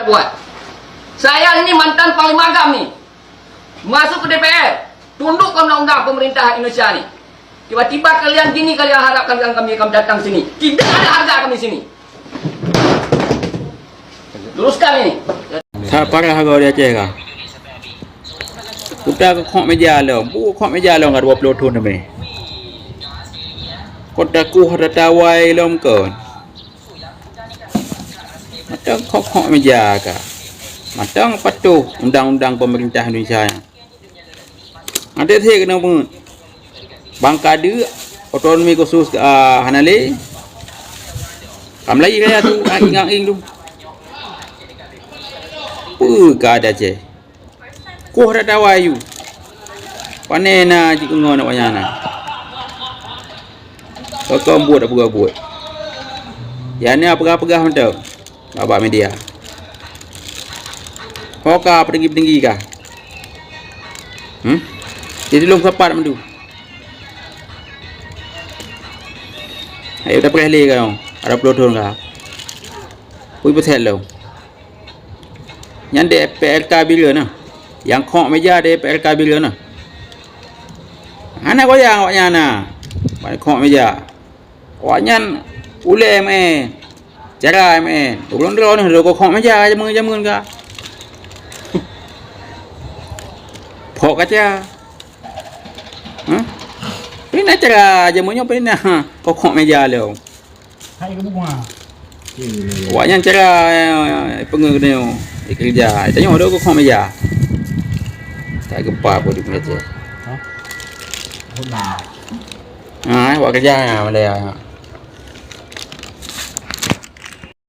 buat. Saya ini mantan paling magam ni. Masuk ke DPR. Tunduk ke undang-undang pemerintah Indonesia ni. Tiba-tiba kalian gini kalian harap kami akan datang sini. Tidak ada harga kami sini. Luruskan ini. Tak parah harga dia Aceh kah? Kita ke kok meja lo. Bu kok meja lo ngat 20 tahun ni. Kota ku ada tawai lo mkon. Matang kok meja kah? Matang patuh undang-undang pemerintah Indonesia. Ada thek kena pun. Bangka dia otonomi khusus Hanale. Kamlai kaya tu ingang ing tu. Ka ada je. Ku ada tawai you. Panena jik ngono nak wayana. Kau buat apa buat. Ya ni apa-apa hendak. Babak media. Kau ka peninggi-peninggi kah? Jadi long sepat mendu. Ayo dah pergi lagi kau. Ada pelotong kah? Pui betul lo. Yang DPLK bila na? Yang kok meja DPLK bila na? Anak kau yang awaknya na. Pada kok meja. Awaknya ule me. Cara me. Belum dah ni kok meja jamun kah? Pok kaca. Ini cara jamunya apa ni? Kok meja lo. Hai kamu bunga. Awaknya cara pengguna kerja. Tanya ada kok meja. Tak gempa pun di meja. Hah? Awak kerja ya, Malaya.